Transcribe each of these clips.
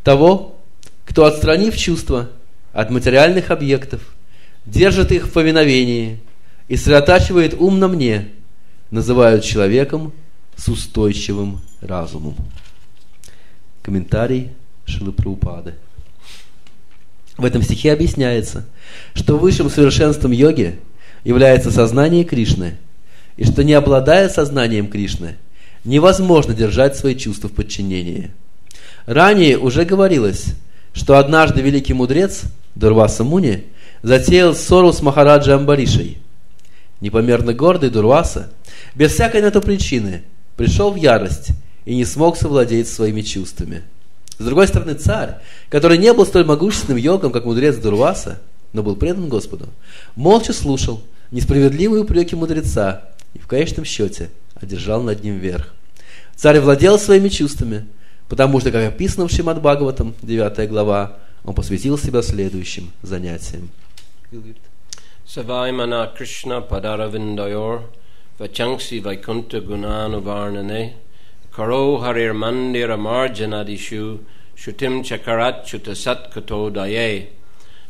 Того, кто, отстранив чувства от материальных объектов, держит их в повиновении и сосредотачивает ум на мне, называют человеком с устойчивым разумом. Комментарий Шрилы Прабхупады. В этом стихе объясняется, что высшим совершенством йоги является сознание Кришны, и что, не обладая сознанием Кришны, невозможно держать свои чувства в подчинении. Ранее уже говорилось, что однажды великий мудрец Дурваса Муни затеял ссору с Махараджей Амбаришей. Непомерно гордый Дурваса, без всякой на то причины, пришел в ярость и не смог совладеть своими чувствами. С другой стороны, царь, который не был столь могущественным йогом, как мудрец Дурваса, но был предан Господу, молча слушал несправедливые упреки мудреца и в конечном счете одержал над ним верх. Царь владел своими чувствами, потому что, как описано в Шримад Бхагаватам, 9 глава, он посвятил себя следующим занятиям. Саваймана Кришна Падаравиндайор Вачангси Вайкунта Гунану Варнане Каро Харир Мандира Марджанадишу Шутим Чакарат Чутасат Като Дае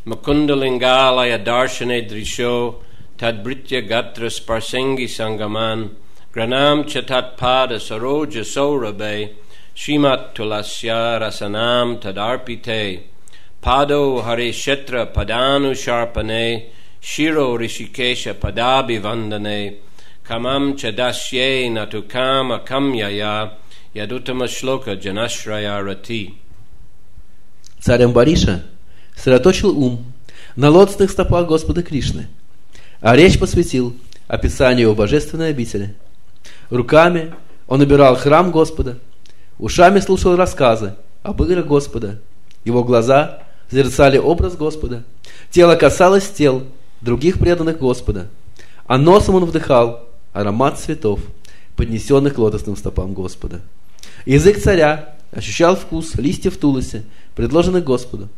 Макундалингалая Даршане Дришо Тадбритya Gatra Sparsengi Sangaman Granam Chatat Pada Saroja Saurabe Shrimat Tulasya Rasanam Tadarpite Pado Hare Shetra Padanu Sharpane Shiro Rishikesha Padabi Vandane Kamam Chadasye Natukama Kamyaya Yadutama Shloka Janashraya Rati. Царь Амбариша сосредоточил ум на лотосных стопах Господа Кришны, а речь посвятил описанию его божественной обители. Руками он убирал храм Господа, ушами слушал рассказы об играх Господа, его глаза созерцали образ Господа, тело касалось тел других преданных Господа, а носом он вдыхал аромат цветов, поднесенных к лотосным стопам Господа. Язык царя ощущал вкус листьев туласи, предложенных Господу.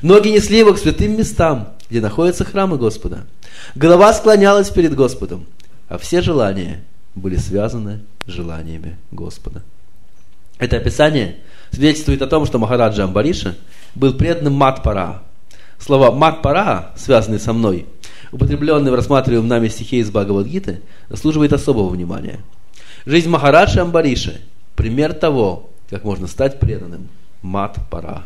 Ноги несли его к святым местам, где находятся храмы Господа. Голова склонялась перед Господом, а все желания были связаны с желаниями Господа. Это описание свидетельствует о том, что Махараджа Амбариша был преданным Мат-Пара. Слова Мат-Пара, связанные со мной, употребленные в рассматриваемом нами стихе из Бхагавад-гиты, заслуживает особого внимания. Жизнь Махараджи Амбариши – пример того, как можно стать преданным Мат-Пара.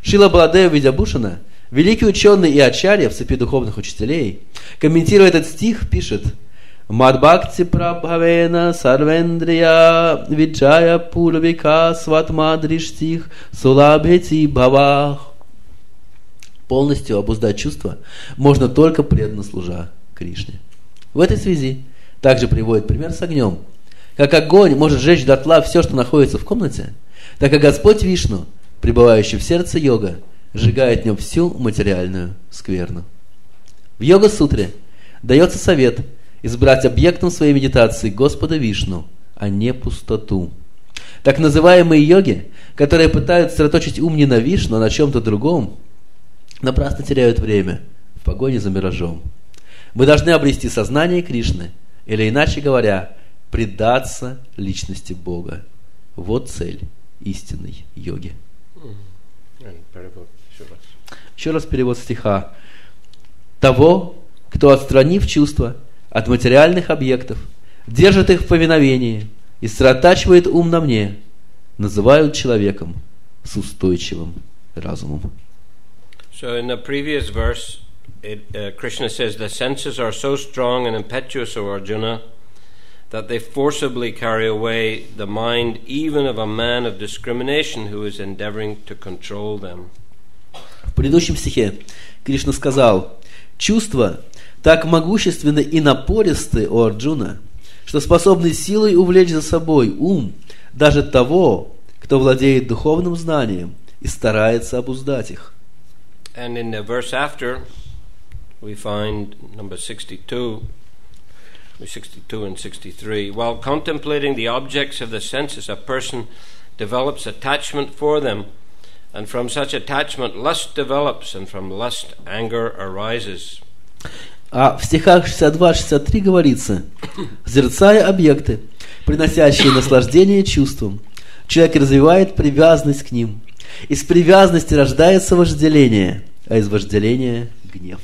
Шрила Баладева Видябушана, великий ученый и ачарья в цепи духовных учителей, комментируя этот стих, пишет: «Мадбхакти прабхавена сарвендрия виджая пурвика сватмадрштих сулабхети бхавах». Полностью обуздать чувства можно только преданно служа Кришне. В этой связи также приводит пример с огнем. Как огонь может сжечь дотла все, что находится в комнате, так и Господь Вишну, пребывающий в сердце йога, сжигает в нем всю материальную скверну. В йога-сутре дается совет избрать объектом своей медитации Господа Вишну, а не пустоту. Так называемые йоги, которые пытаются сосредоточить ум не на Вишну, а на чем-то другом, напрасно теряют время в погоне за миражом. Мы должны обрести сознание Кришны, или, иначе говоря, предаться личности Бога. Вот цель истинной йоги. Еще раз перевод стиха. Того, кто, отстранив чувства от материальных объектов, держит их в повиновении и сосредотачивает ум на мне, называют человеком с устойчивым разумом. So in the previous verse, Krishna says the senses are so strong and impetuous, O Arjuna, that they forcibly carry away the mind even of a man of discrimination who is endeavoring to control them. В предыдущем стихе Кришна сказал: чувства так могущественны и напористы, о Арджуна, что способны силой увлечь за собой ум даже того, кто владеет духовным знанием и старается обуздать их. And in the verse after, we find number 62 and 63. While contemplating the objects of the senses, a person develops attachment for them, and from such attachment lust develops, and from lust anger arises. А в стихах 62-63 говорится: созерцая объекты, приносящие наслаждение чувствам, человек развивает привязанность к ним, Из привязанности рождается вожделение, а из вожделения гнев.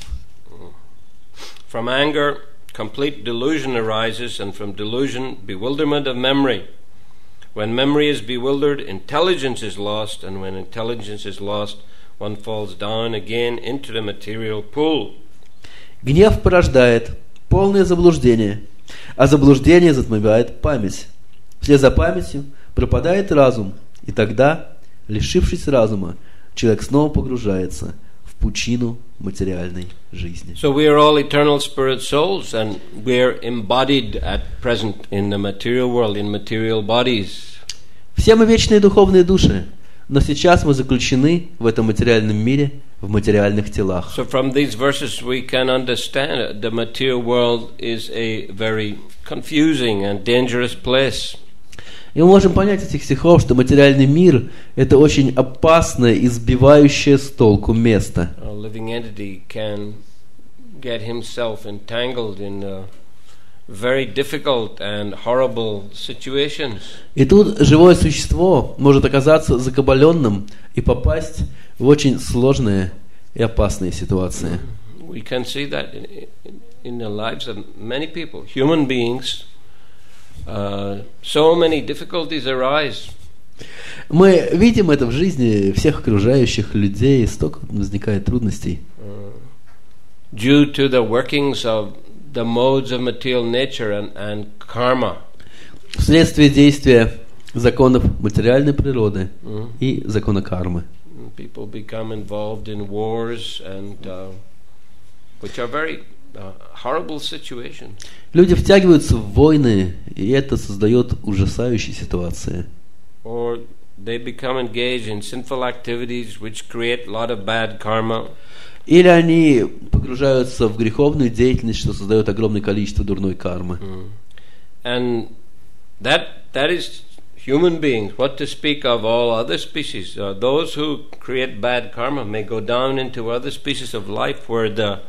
From anger, complete delusion arises, and from delusion, bewilderment of memory. When memory is bewildered, intelligence is lost, and when intelligence is lost, one falls down again into the material pool. Гнев порождает полное заблуждение, а заблуждение затмевает память. Вслед за памятью пропадает разум, и тогда, лишившись разума, человек снова погружается в пучину материальной жизни. So we are all eternal spirit souls, and we are embodied at present in the material world, in material bodies. Все мы вечные духовные души, но сейчас мы заключены в этом материальном мире, в материальных телах. So from these verses we can understand the material world is a very confusing and dangerous place. И мы можем понять из этих стихов, что материальный мир – это очень опасное и сбивающее с толку место. A living entity can get himself entangled in very difficult and horrible situations. И тут живое существо может оказаться закабаленным и попасть в очень сложные и опасные ситуации. We can see that in the lives of many people, human beings. So many difficulties arise. Мы видим это в жизни всех окружающих людей, столько возникает трудностей. Due to the workings of the modes of material nature and karma. Вследствие действия законов материальной природы и закона кармы. People become involved in wars and which are very horrible situations. Люди втягиваются в войны, и это создает ужасающие ситуации. Or they become engaged in sinful activities which create a lot of bad karma. Или они погружаются в греховную деятельность, что создает огромное количество дурной кармы. And that is human beings. What to speak of all other species? Those who create bad karma may go down into other species of life where the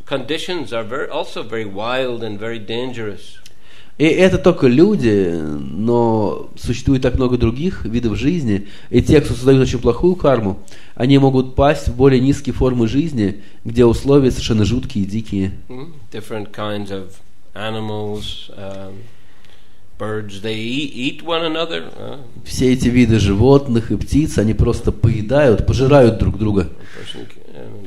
conditions are also very wild and very dangerous. И это только люди, но существует так много других видов жизни, и те, кто создают очень плохую карму, они могут пасть в более низкие формы жизни, где условия совершенно жуткие и дикие. Different kinds of animals, birds, they eat one another. Все эти виды животных и птиц, они просто поедают, пожирают друг друга.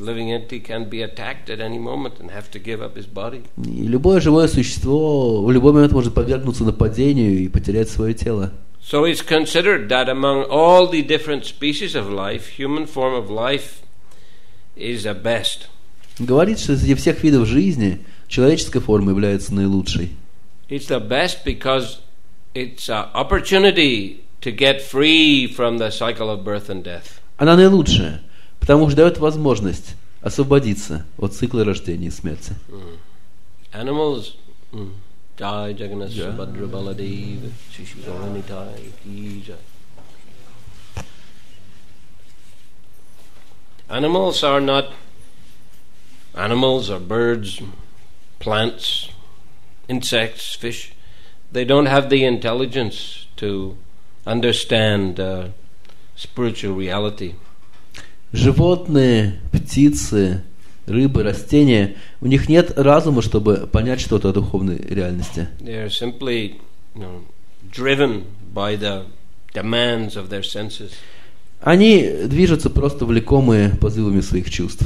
Living entity can be attacked at any moment and have to give up his body. И любое живое существо в любой момент может подвергнуться нападению и потерять свое тело. So it's considered that among all the different species of life, human form of life is the best. Говорит, что среди всех видов жизни человеческая форма является наилучшей. It's the best because it's an opportunity to get free from the cycle of birth and death. Она наилучшая, потому что дает возможность освободиться от цикла рождения и смерти. Animals, Jai Jagannath Subhadra Baladev, Shishivanitai, Kija. Animals are not animals or birds, plants, insects, fish. They don't have the intelligence to understand spiritual reality. Животные, птицы, рыбы, растения, у них нет разума, чтобы понять что-то о духовной реальности. They are simply, driven by the demands of their senses. Они движутся просто влекомые позывами своих чувств.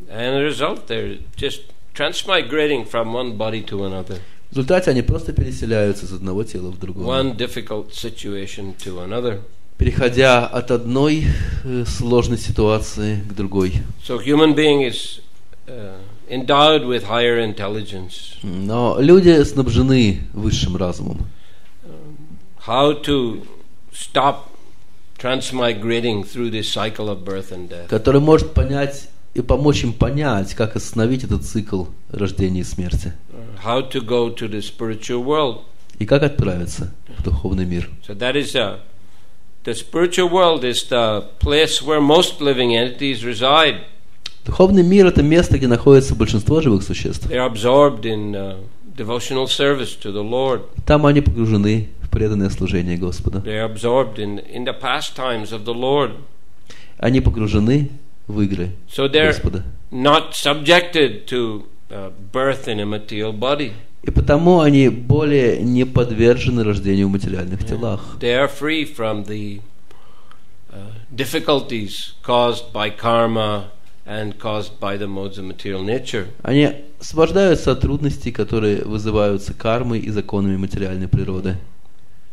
And as a result, they're just transmigrating from one body to another. В результате они просто переселяются из одного тела в другое. One difficult situation to another. Переходя от одной сложной ситуации к другой. So human being is endowed with higher intelligence. Но люди снабжены высшим разумом. How to stop transmigrating through this cycle of birth and death. Который может понять и помочь им понять, как остановить этот цикл рождения и смерти. How to go to the spiritual world. И как отправиться в духовный мир. So that is the spiritual world is the place where most living entities reside. Духовный мир – это место, где находится большинство живых существ. They are absorbed in devotional service to the Lord. Там они погружены в преданное служение Господу. They are absorbed in the pastimes of the Lord. Они погружены в игры So they're Господа. not subjected to birth in a material body. И потому они более не подвержены рождению в материальных телах. They are free from the difficulties caused by karma and caused by the modes of material nature. Они освобождаются от трудностей, которые вызываются кармой и законами материальной природы.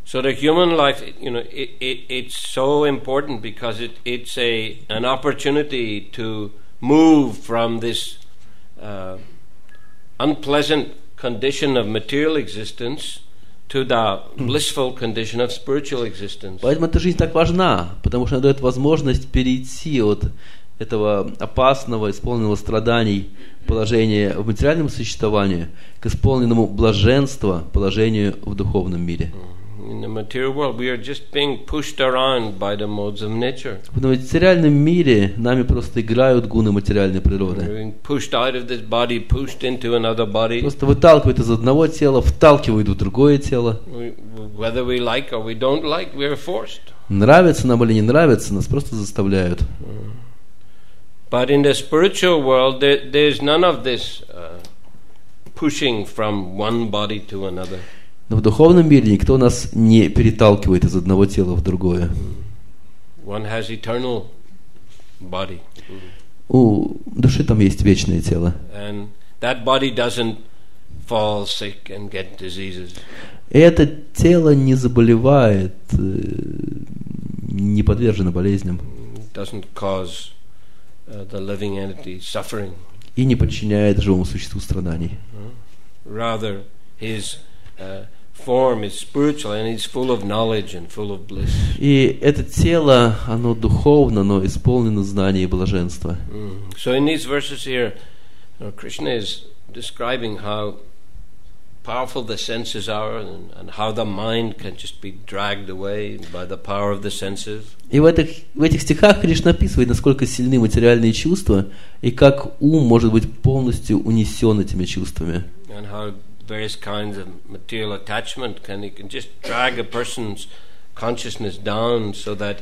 So the human life, it's so important because it's an opportunity to move from this unpleasant condition of material existence to the blissful condition of spiritual existence. Поэтому эта жизнь так важна, потому что она дает возможность перейти от этого опасного, исполненного страданий положения в материальном существовании к исполненному блаженства положению в духовном мире. In the material world, we are just being pushed around by the modes of nature. В материальном мире нами просто играют гуны материальной природы. We're being pushed out of this body, pushed into another body. Просто выталкивают из одного тела, вталкивают в другое тело. Whether we like or we don't like, we are forced. Нравится нам или не нравится, нас просто заставляют. But in the spiritual world, there's none of this pushing from one body to another. Но в духовном мире никто нас не переталкивает из одного тела в другое. One has eternal body. У души там есть вечное тело. And that body doesn't fall sick and get diseases. И это тело не заболевает, не подвержено болезням. It doesn't cause the living entity suffering. И не подчиняет живому существу страданий. Rather, his form is spiritual and it's full of knowledge and full of bliss. И это тело, оно духовно, но исполнено знаний и блаженства. So in these verses here, Krishna is describing how powerful the senses are and how the mind can just be dragged away by the power of the senses. И в этих стихах Кришна описывает, насколько сильны материальные чувства и как ум может быть полностью унесен этими чувствами. And how various kinds of material attachment can just drag a person's consciousness down so that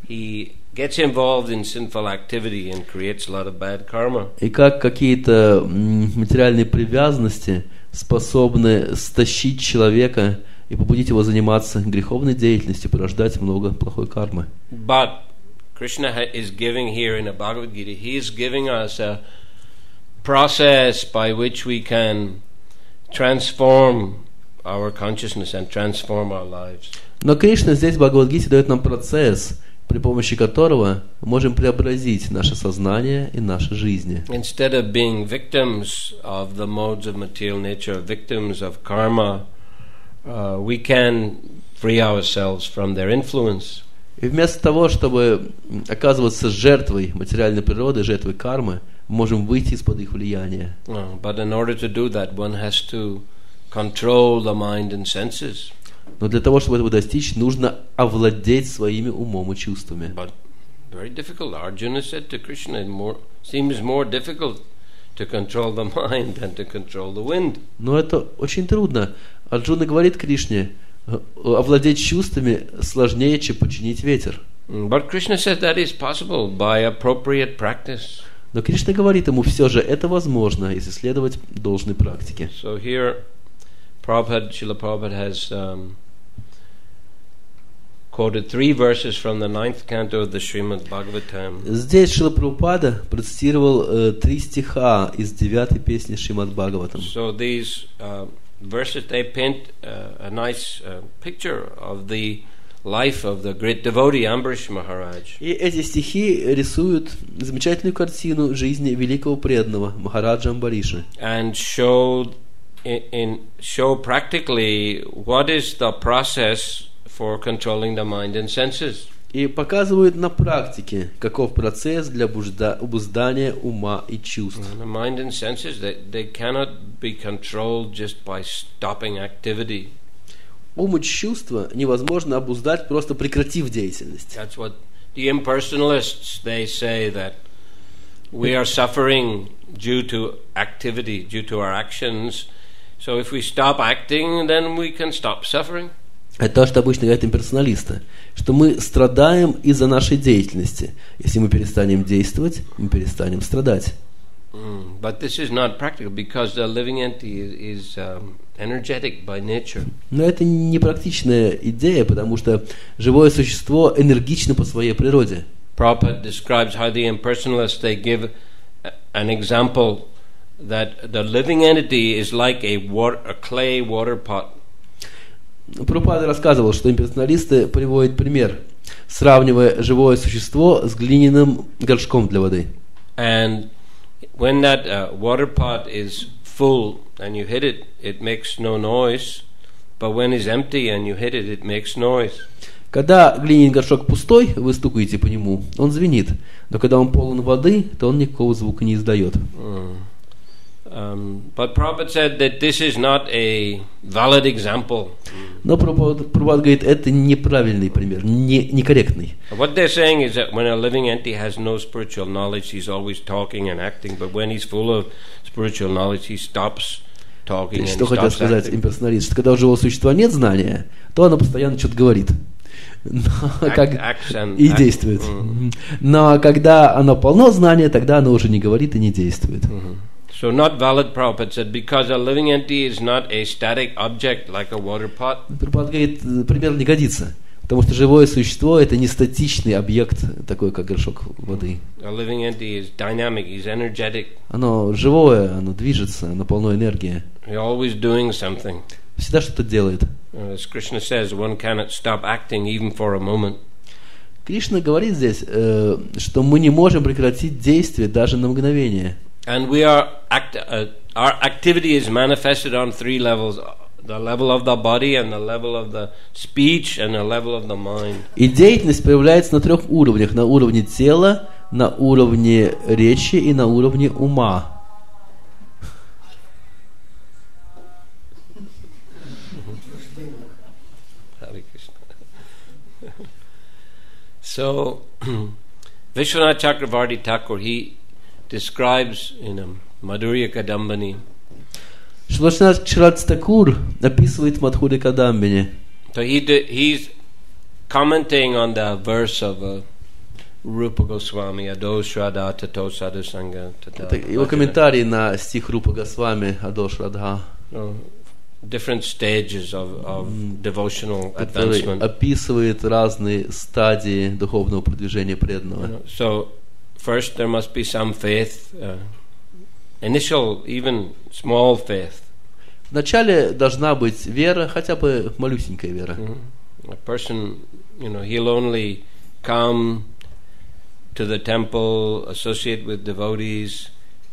he gets involved in sinful activity and creates a lot of bad karma. И как какие-то материальные привязанности способны стащить человека и побудить его заниматься греховной деятельностью, порождать много плохой кармы. But Krishna is giving here in the Bhagavad Gita, he is giving us a process by which we can transform our consciousness and transform our lives. Но Кришна здесь в Бхагавад-гите дает нам процесс, при помощи которого мы можем преобразить наше сознание и наши жизни. Instead of being victims of the modes of material nature, victims of karma, we can free ourselves from their influence. И вместо того, чтобы оказываться жертвой материальной природы, жертвой кармы, мы можем выйти из-под их влияния. But in order to do that, one has to control the mind and senses. Но для того, чтобы этого достичь, нужно овладеть своими умом и чувствами. But very difficult. Arjuna said to Krishna, it seems more difficult to control the mind than to control the wind. Но это очень трудно. Арджуна говорит Кришне, овладеть чувствами сложнее, чем подчинить ветер. But Krishna said that is possible by appropriate practice. Но Кришна говорит ему, все же это возможно, если следовать должной практике. So here, Srila Prabhupada has quoted 3 verses from the 9th canto of the Srimad Bhagavatam. Здесь Шрила Прабхупада процитировал 3 стиха из 9-й песни Шримад Бхагаватам. So these verses, they paint a nice picture of the life of the great devotee Ambarish Maharaj. И эти стихи рисуют замечательную картину жизни великого преданного Махараджа Амбариша. And show practically what is the process for controlling the mind and senses. И показывают на практике, каков процесс для обуздания ума и чувств. The mind and senses, they cannot be controlled just by stopping activity. Ум и чувства невозможно обуздать, просто прекратив деятельность. That's what the impersonalists, they say, that we are suffering due to activity, due to our actions. So if we stop acting, then we can stop suffering. Это то, что обычно говорят имперсоналисты, что мы страдаем из-за нашей деятельности. Если мы перестанем действовать, мы перестанем страдать. But this is not practical because the living entity is energetic by nature. Но это не практичная идея, потому что живое существо энергично по своей природе. Prabhupada describes how the impersonalists, they give an example that the living entity is like a clay water pot. Прабхупада рассказывал, что имперсоналисты приводят пример, сравнивая живое существо с глиняным горшком для воды. And when that water pot is full and you hit it, it makes no noise. But when it's empty and you hit it, it makes noise. Когда глиняный горшок пустой, вы стукаете по нему, он звенит. Но когда он полон воды, то он никакого звука не издает. But Prabhupada said that this is not a valid example. Но Прабхупада говорит, это неправильный пример, некорректный. What they're saying is that when a living entity has no spiritual knowledge, he's always talking and acting. But when he's full of spiritual knowledge, he stops talking and Что stops хотел сказать acting. имперсоналист, что когда у живого существа нет знания, то оно постоянно что-то говорит. И действует. Но когда оно полно знания, тогда оно уже не говорит и не действует. So not valid, Prabhupada said, because a living entity is not a static object like a water pot. Прабхупада говорит, пример не годится, потому что живое существо это не статичный объект, такой как горшок воды. A living entity is dynamic, is energetic. Оно живое, оно движется, оно полно энергии. He's always doing something. Всегда что-то делает. As Krishna says, one cannot stop acting even for a moment. Кришна говорит здесь, что мы не можем прекратить действие даже на мгновение. And our activity is manifested on three levels: the level of the body, and the level of the speech, and the level of the mind. И деятельность проявляется на трех уровнях: на уровне тела, на уровне речи и на уровне ума. Hare Krishna. So, Vishwanath Chakravarti Thakur, he describes in Madhurya Kadambini. Шрилай Прабхупада описывает в Мадхурья Кадамбини. So he's commenting on the verse of Rupa Goswami, Ado Shraddha Tato Sadhu Sangha. Его комментарий на стих Рупа Госвами Адо Шрадха. Different stages of devotional advancement. Описывает разные стадии духовного продвижения преданного. So first there must be some faith, initial, even small faith. Вначале должна быть вера, хотя бы малюсенькая вера. A person, he'll only come to the temple, associate with devotees,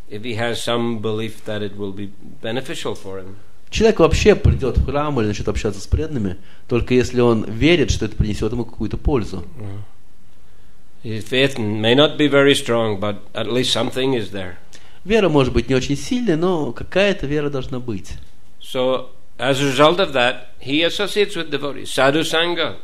if he has some belief that it will be beneficial for him. Человек вообще придет в храм или начнет общаться с преданными, только если он верит, что это принесет ему какую-то пользу. His faith may not be very strong, but at least something is there. Вера может быть не очень сильной, но какая-то вера должна быть. So, as a result of that, he associates with devotees, sadhu sangha.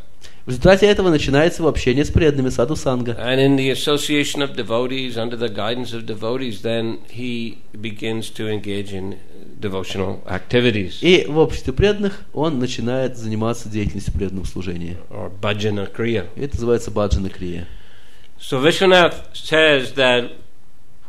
В результате этого начинается его общение с преданными, саду санга. And in the association of devotees, under the guidance of devotees, then he begins to engage in devotional activities. И в обществе преданных он начинает заниматься деятельностью преданного служения. Or bhajana kriya. Это называется баджана крия. So Vishwanath says that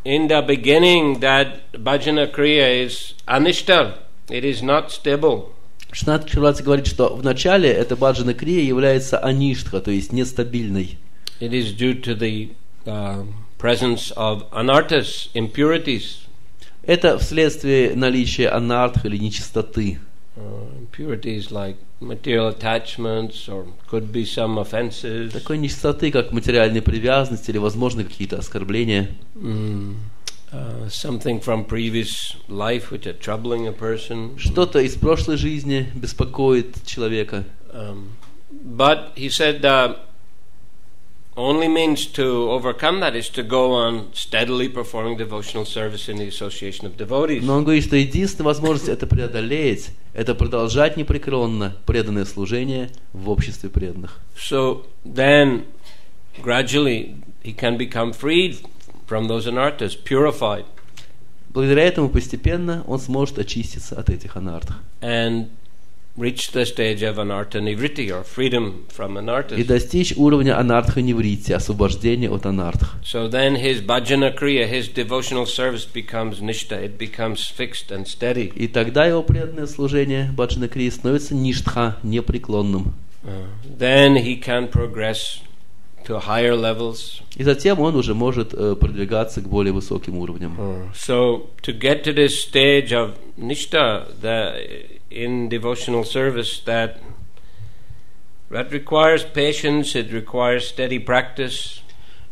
in the beginning that bhajana kriya is anishta, it is not stable. Шрилай Прабхупада говорит, что в начале эта баджана крия является аништха, то есть нестабильной. It is due to the presence of anarthas, impurities. Это вследствие наличия анартх или нечистоты. Impurities like material attachments, or could be some offenses. Такой нечистоты, как материальные привязанности или, возможно, какие-то оскорбления. Something from previous life which are troubling a person. Что-то из прошлой жизни беспокоит человека. But he said only means to overcome that is to go on steadily performing devotional service in the association of devotees. Но он говорит, что единственная возможность это преодолеть, это продолжать непрекословно преданное служение в обществе преданных. So then gradually he can become freed from those anarthas, purified. Благодаря этому постепенно он сможет очиститься от этих анартх. And reach the stage of anartha nivritti, or freedom from anarthas. И достичь уровня анартха ниврити, освобождения от анартх. So then his bhajana kriya, his devotional service becomes nishtha, it becomes fixed and steady. И тогда его преданное служение баджана крии становится ништха, непреклонным. Then he can progress to higher levels. И затем он уже может продвигаться к более высоким уровням. So to get to this stage of nishtha, in devotional service, that requires patience, it requires steady practice.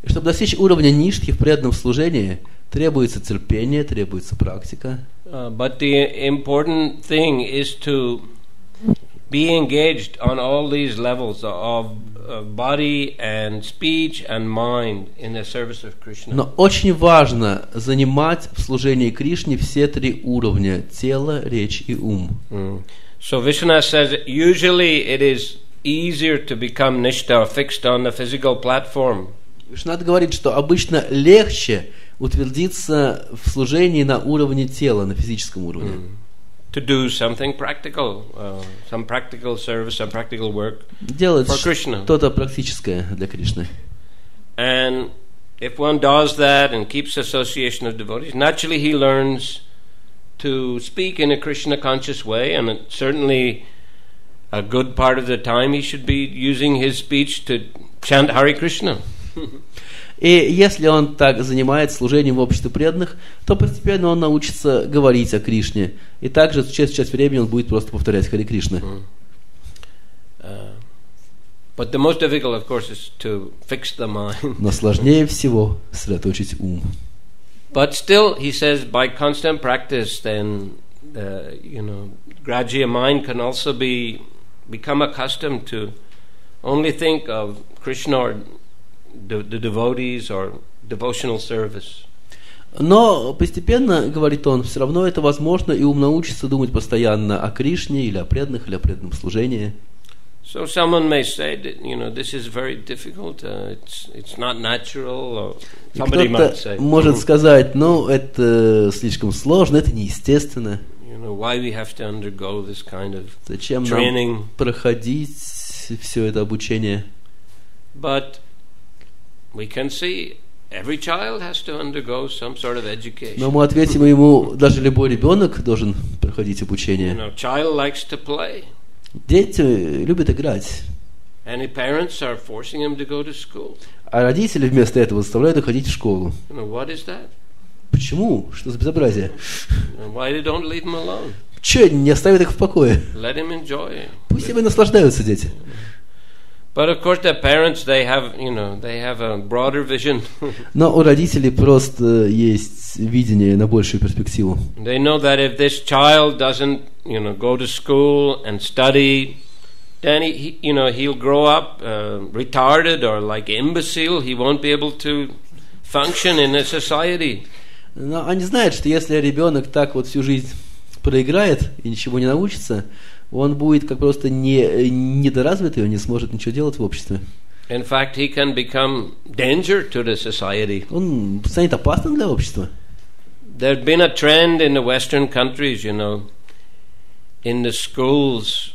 И чтобы достичь уровня ништхи в преданном служении, требуется терпение, требуется практика. But the important thing is to be engaged on all these levels of body and speech and mind in the service of Krishna. Но очень важно занимать в служении Кришне все три уровня: тело, речь и ум. So Vishwanath says usually it is easier to become nishtha, fixed on the physical platform. Вишнат говорит, что обычно легче утвердиться в служении на уровне тела, на физическом уровне. To do something practical, some practical service, some practical work делать for Krishna. Что-то практическое для Кришны. And if one does that and keeps association of devotees, naturally he learns to speak in a Krishna conscious way, and certainly a good part of the time he should be using his speech to chant Hare Krishna. И если он так занимается служением в обществе преданных, то постепенно он научится говорить о Кришне. И также часть времени он будет просто повторять Харе Кришна. But the most difficult, of course, is to fix the mind. Но сложнее всего сосредоточить ум. But still, he says, by constant practice, then gradually a mind can also become accustomed to only think of Krishna or the devotees or devotional service. Но постепенно, говорит он, все равно это возможно, и ум научится думать постоянно о Кришне или о преданных, или о преданном служении. So someone may say that, this is very difficult, it's not natural, or somebody might say. Кто-то может сказать, это слишком сложно, это неестественно. Why we have to undergo this kind of Зачем training? Нам проходить все это обучение? But we can see every child has to undergo some sort of education. Но мы ответим ему, даже любой ребенок должен проходить обучение. Child likes to play. Дети любят играть. And the parents are forcing him to go to school. А родители вместо этого заставляют их ходить в школу. What is that? Почему? Что за безобразие? Why they don't leave him alone? Че, не оставят их в покое? Let him enjoy. Пусть себе наслаждаются дети. But of course the parents, they have a broader vision. Но у родителей просто есть видение на большую перспективу. They know that if this child doesn't, go to school and study, then he'll grow up retarded or like imbecile. He won't be able to function in a society. Но они знают, что если ребенок так вот всю жизнь проиграет и ничего не научится, он будет как просто недоразвитый, он не сможет ничего делать в обществе. In fact, he can become danger to the society. Он станет опасным для общества. There's been a trend in the Western countries, in the schools,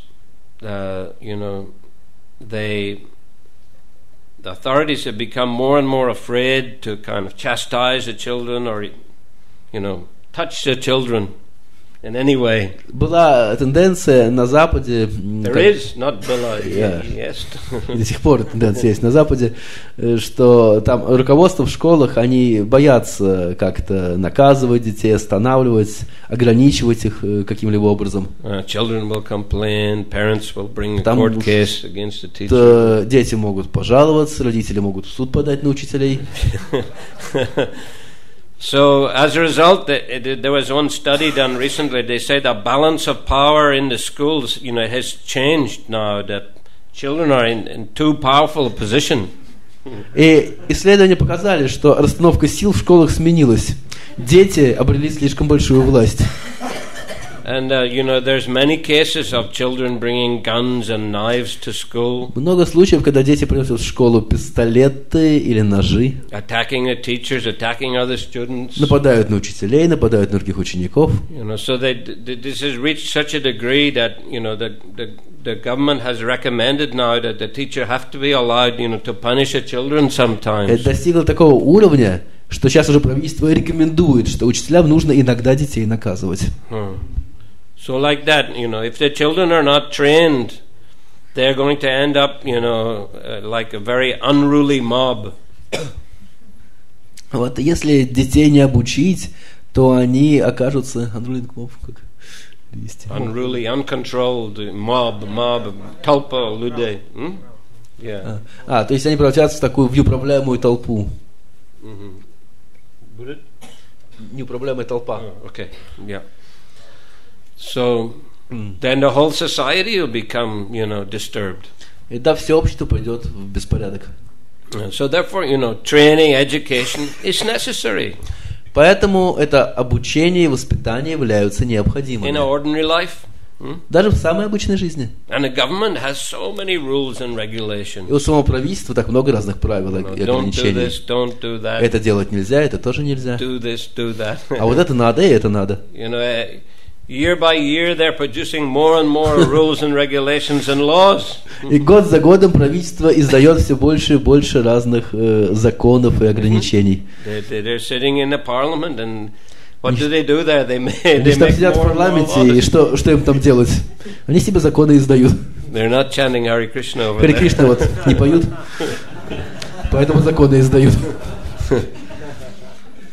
the authorities have become more and more afraid to kind of chastise the children or, touch the children in any way. Была тенденция на Западе. There is, not была, yes. До сих пор тенденция есть на Западе, что там руководство в школах, они боятся как-то наказывать детей, останавливать, ограничивать их каким-либо образом. Children will complain, parents will bring a court case against the teacher. Дети могут пожаловаться, родители могут в суд подать на учителей. So, as a result, there was one study done recently. They say the balance of power in the schools, has changed now. That children are in too powerful a position. И исследования показали, что расстановка сил в школах сменилась. Дети обрели слишком большую власть. And there's many cases of children bringing guns and knives to school. Много случаев, когда дети приносят в школу пистолеты или ножи. Attacking the teachers, attacking other students. Нападают на учителей, нападают на других учеников. So this has reached such a degree that the government has recommended now that the teacher have to be allowed, to punish the children sometimes. Это достигло такого уровня, что сейчас уже правительство рекомендует, что учителям нужно иногда детей наказывать. So like that, if the children are not trained, they're going to end up, like a very unruly mob. Вот если детей не обучить, то они окажутся unruly, uncontrolled mob, толпа людей. Yeah. То есть они превратятся в такую неуправляемую толпу. Неуправляемая толпа. Okay. Yeah. So then the whole society will become, disturbed. И да, все общество пойдет в беспорядок. So therefore, training, education is necessary. Поэтому это обучение и воспитание являются необходимыми. In ordinary life. Даже в самой обычной жизни. And the government has so many rules and regulations. И у самого правительства так много разных правил и ограничений. Don't do that. Это делать нельзя, это тоже нельзя. Do this, do that. А вот это надо, и это надо. Year by year they're producing more and more rules and regulations and laws. И год за годом правительство издает все больше и больше разных законов и ограничений. They're sitting in the parliament and what do they do there? They там сидят в парламенте, и что им там делать? Они себе законы издают. They're not chanting Hare Krishna over there. Харе Кришна вот не поют, поэтому законы издают.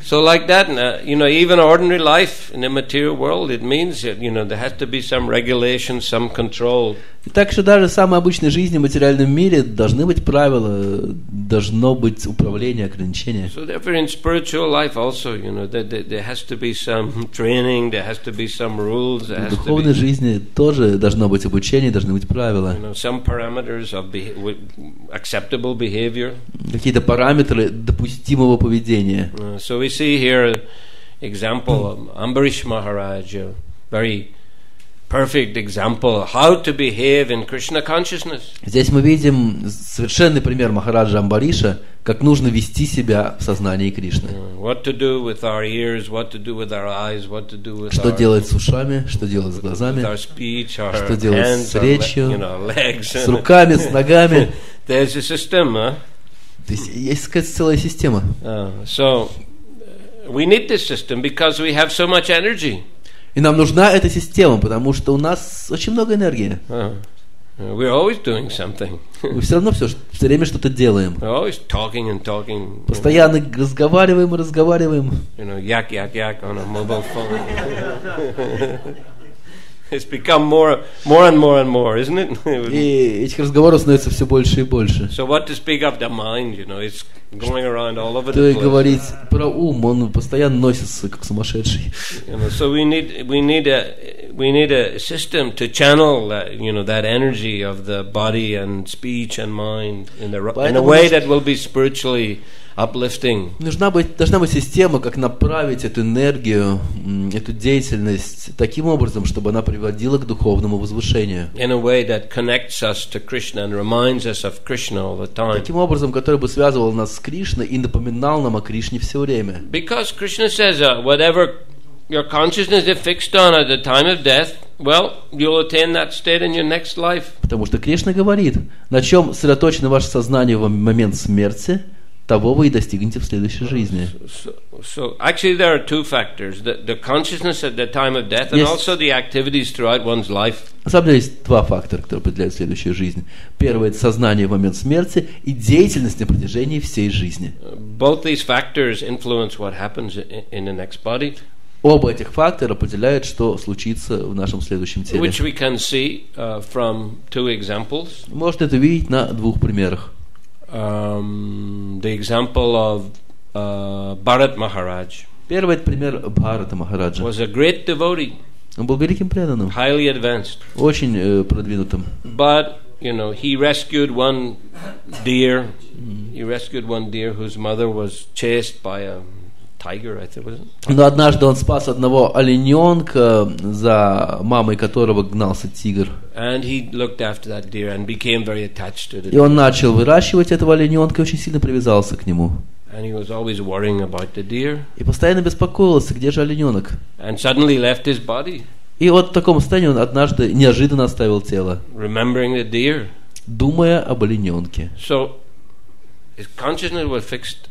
So like that, even ordinary life in the material world, it means that, there has to be some regulation, some control. И так что даже в самой обычной жизни, в материальном мире, должны быть правила, должно быть управление, ограничения. So therefore in spiritual life also, there has to be some training, there has to be some rules, there has to be... В духовной жизни тоже должно быть обучение, должны быть правила. Some parameters of acceptable behavior. Какие-то параметры допустимого поведения. So we see here example of Ambarish Maharaj, a very perfect example how to behave in Krishna consciousness. Здесь мы видим совершенный пример Махараджа Амбариша, как нужно вести себя в сознании Кришны. What to do with our ears, what to do with our eyes, what to do with что делать с ушами, что делать с глазами, our speech, our что делать hands, с речью, legs, с руками, с ногами. There's a system, huh? То есть есть, сказать, целая система. So we need this system because we have so much energy. И нам нужна эта система, потому что у нас очень много энергии. We're always doing something. Мы все равно все время что-то делаем. We're always talking and talking. Постоянно разговариваем и разговариваем. Yak on a mobile phone. It's become more and more, isn't it? И этих разговоров становится все больше и больше. So what to speak of the mind, it's going around all over the place. То и говорить про ум, он постоянно носится как сумасшедший. So we need a system to channel that energy of the body and speech and mind in a way that will be spiritually uplifting. Должна быть система, как направить эту энергию, эту деятельность таким образом, чтобы она приводила к духовному возвышению. In a way that connects us to Krishna and reminds us of Krishna all the time. Таким образом, который бы связывал нас с Кришной и напоминал нам о Кришне все время. Because Krishna says, whatever your consciousness is fixed on at the time of death, well, you'll attain that state in your next life. Потому что Кришна говорит, на чем сосредоточено ваше сознание в момент смерти, того вы и достигнете в следующей жизни. So actually there are two factors, the consciousness at the time of death and also the activities throughout one's life. На самом деле есть два фактора, которые определяют следующую жизнь. Первый – это сознание в момент смерти и деятельность на протяжении всей жизни. Both these factors influence what happens in the next body. Оба этих фактора определяют, что случится в нашем следующем теле. Which we can see from two examples. Можно это видеть на двух примерах. The example of Bharat Maharaj. Первый пример Бхарата Махараджа. Was a great devotee. Он был великим преданным. Highly advanced. Очень продвинутым. But he rescued one deer. He rescued one deer whose mother was chased by a tiger, I think, was it? Но однажды он спас одного олененка, за мамой которого гнался тигр. And he looked after that deer and became very attached to the И он начал выращивать этого олененка и очень сильно привязался к нему. And he was always worrying about the deer. И постоянно беспокоился, где же олененок. And suddenly left his body. И вот в таком состоянии он однажды неожиданно оставил тело, Remembering the deer. думая об олененке. So his consciousness was fixed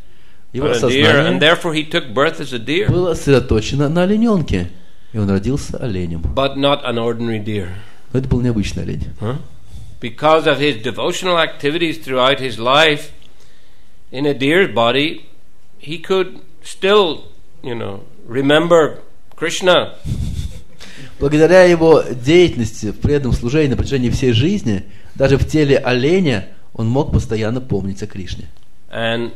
Его on a deer, and сознание therefore he took birth as a deer. было сосредоточено на олененке, и он родился оленем. But not an ordinary deer. Но это был необычный олень. Because of his devotional activities throughout his life, in a deer's body, he could still, remember Krishna. Благодаря его деятельности в преданном служении на протяжении всей жизни, даже в теле оленя, он мог постоянно помнить о Кришне. And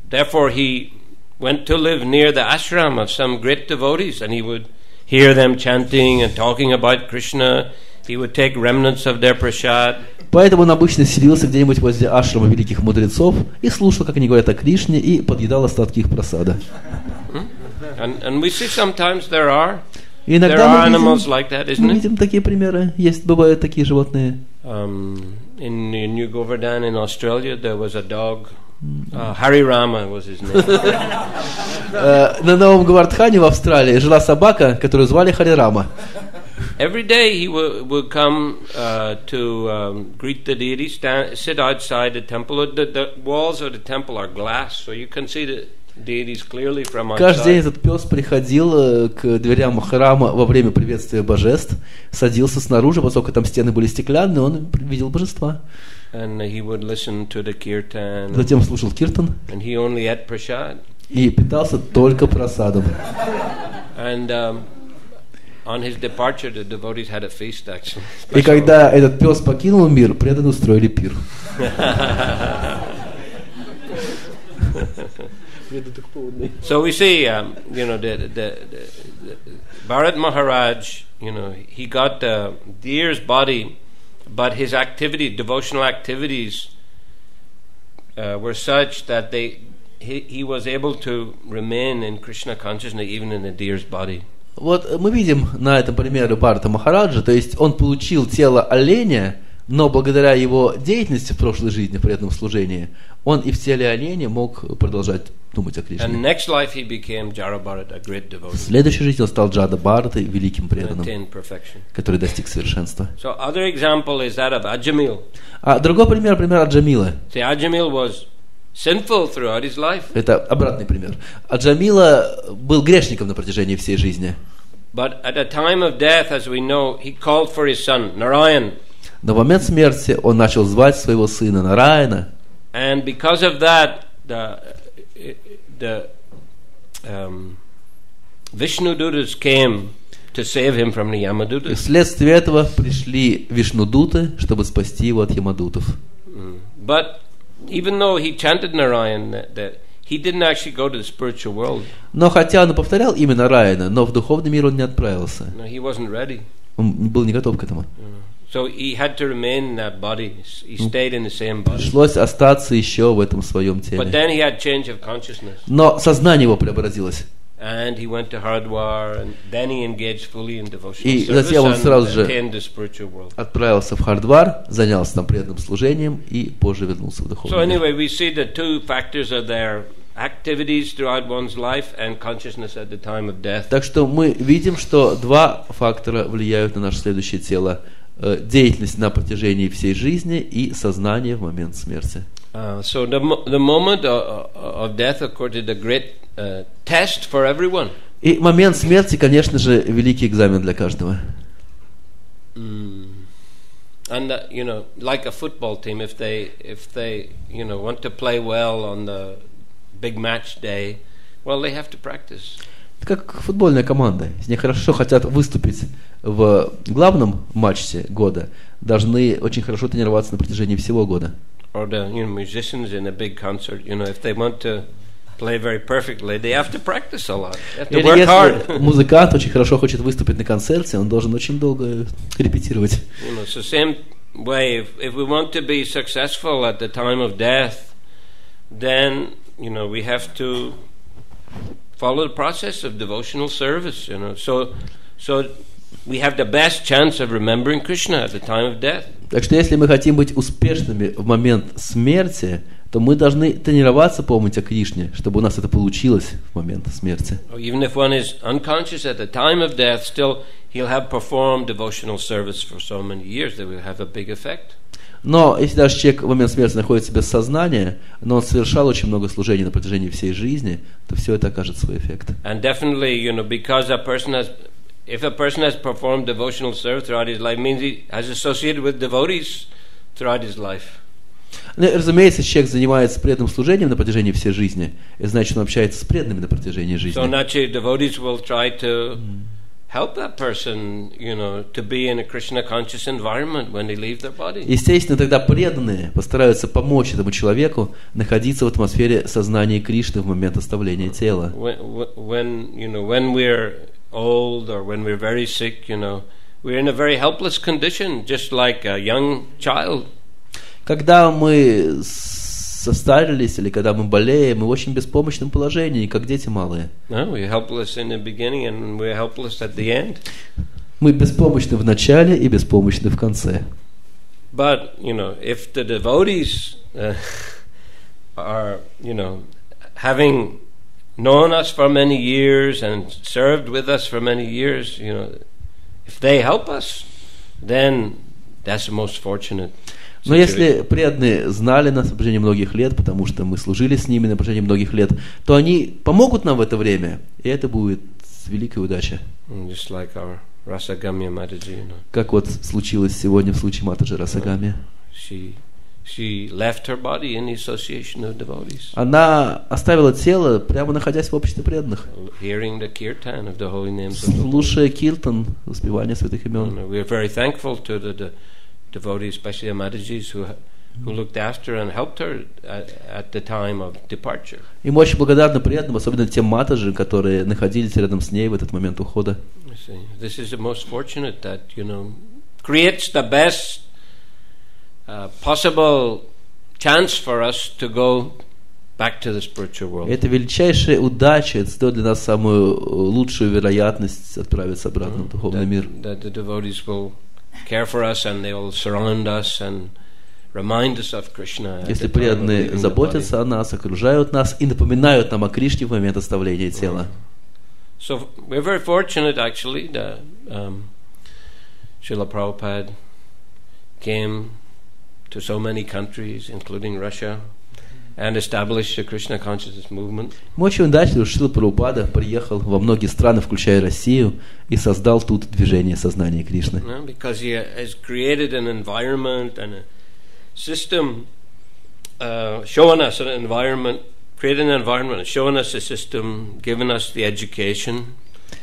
therefore he went to live near the ashram of some great devotees, and he would hear them chanting and talking about Krishna. He would take remnants of their prasad. Поэтому он обычно селился где-нибудь возле ашрама великих мудрецов и слушал, как они говорят о Кришне, и подъедал остатки их прасада. And we see sometimes there are Иногда animals like that, isn't мы it? видим такие примеры. Бывают такие животные. In New Govardhan in Australia, there was a dog. Hari Rama was his name. На Новом Говардхане в Австралии жила собака, которую звали Харе Рама. Every day he would come to greet the deity, sit outside the temple. The walls of the temple are glass, so you can see the deities clearly from outside. Каждый день этот пес приходил к дверям храма во время приветствия божеств, садился снаружи, поскольку там стены были стеклянные, он видел божества. And he would listen to the kirtan. Затем слушал киртан. And he only ate prasad. И питался только прасадом. And on his departure, the devotees had a feast, actually. И когда этот пес покинул мир, преданные устроили пир. So we see, the Bharat Maharaj, he got the deer's body, but his devotional activities, were such that he was able to remain in Krishna consciousness even in the deer's body. Вот мы видим на этом примере Бхарата Махараджа, то есть он получил тело оленя, но благодаря его деятельности в прошлой жизни, в преданном служении, он и в теле оленя мог продолжать думать о Кришне. В следующей жизни он стал Джада Бхаратой, великим преданным, который достиг совершенства. А другой пример Аджамила. Это обратный пример. Аджамила был грешником на протяжении всей жизни. But at the time of death, as we know, he called for his son Narayan. Но в момент смерти он начал звать своего сына Нараяна. And because of that, the Vishnudutas came to save him from the Yamadutas. И вследствие этого пришли Вишнудуты, чтобы спасти его от Ямадутов. But even though he chanted Narayan, he didn't actually go to the spiritual world. Но хотя он повторял имя Нараяна, но в духовный мир он не отправился. No, he wasn't ready. Он был не готов к этому. So he had to remain in that body. He stayed in the same body. Пришлось остаться еще в этом своем теле. But then he had change of consciousness. Но сознание его преобразилось. And he went to Hardwar, and then he engaged fully in devotional И service затем он сразу же attained the spiritual world. отправился в Хардвар, занялся там преданным служением и позже вернулся в духовный So мир. anyway, we see the two factors are there: activities throughout one's life and consciousness at the time of death. Так что мы видим, что два фактора влияют на наше следующее тело: деятельность на протяжении всей жизни и сознание в момент смерти. So the moment of death, of course, is a great test for everyone. И момент смерти, конечно же, великий экзамен для каждого. And like a football team, if they want to play well on the big match day, well, they have to practice. Как футбольная команда. Если они хорошо хотят выступить в главном матче года, должны очень хорошо тренироваться на протяжении всего года. Or the musicians in a big concert, if they want to play very perfectly, they have to practice a lot. They have to work hard. Если музыкант очень хорошо хочет выступить на концерте, он должен очень долго репетировать. So same way, if we want to be successful at the time of death, then we have to follow the process of devotional service, So we have the best chance of remembering Krishna at the time of death. Так что если мы хотим быть успешными в момент смерти, то мы должны тренироваться помнить о Кришне, чтобы у нас это получилось в момент смерти. Even if one is unconscious at the time of death, still he'll have performed devotional service for so many years that will have a big effect. Но если даже человек в момент смерти находится без сознания, но он совершал очень много служений на протяжении всей жизни, то все это окажет свой эффект. And definitely, because if a person has performed devotional service throughout his life, means he has associated with devotees throughout his life. Ну, разумеется, если человек занимается преданным служением на протяжении всей жизни, это значит, он общается с преданными на протяжении жизни. So naturally, devotees will try to help that person, to be in a Krishna conscious environment when they leave their body. Естественно, тогда преданные постараются помочь этому человеку находиться в атмосфере сознания Кришны в момент оставления тела. When we're old or when we're very sick, we're in a very helpless condition, just like a young child. Когда мы состарились или когда мы болеем, мы в очень беспомощном положении, как дети малые. We're helpless in the beginning and we're helpless at the end. Мы беспомощны в начале и беспомощны в конце. But, if the devotees are, having known us for many years and served with us for many years, if they help us, then that's the most fortunate. Но если преданные знали нас на протяжении многих лет, потому что мы служили с ними на протяжении многих лет, то они помогут нам в это время, и это будет великая удача. Just like our Rasagamya Mataji, Как вот случилось сегодня в случае Матаджи Расагамья. She left her body in the association of devotees. Она оставила тело, прямо находясь в обществе преданных. Hearing the kirtan of the holy names of the Lord. Слушая киртан, воспевание святых имен. We are very thankful to the devotees, especially the Matajis, who looked after and helped her at the time of departure. И мы очень благодарны преданным, особенно тем матаджи, которые находились рядом с ней в этот момент ухода. This is the most fortunate that, creates the best possible chance for us to go back to the spiritual world. Это величайшая удача, это стоит для нас самую лучшую вероятность отправиться обратно в духовный мир. That the devotees will care for us and they will surround us and remind us of Krishna. Если преданные заботятся о нас, окружают нас и напоминают нам о Кришне в момент оставления тела. So we're very fortunate actually that Шрила Прабхупада came to so many countries, including Russia, and established the Krishna consciousness movement. Мы очень удачны, что Шрила Прабхупада приехал во многие страны, включая Россию, и создал тут движение сознания Кришны. Because he has created an environment and a system, showing us an environment, creating an environment, showing us a system, giving us the education,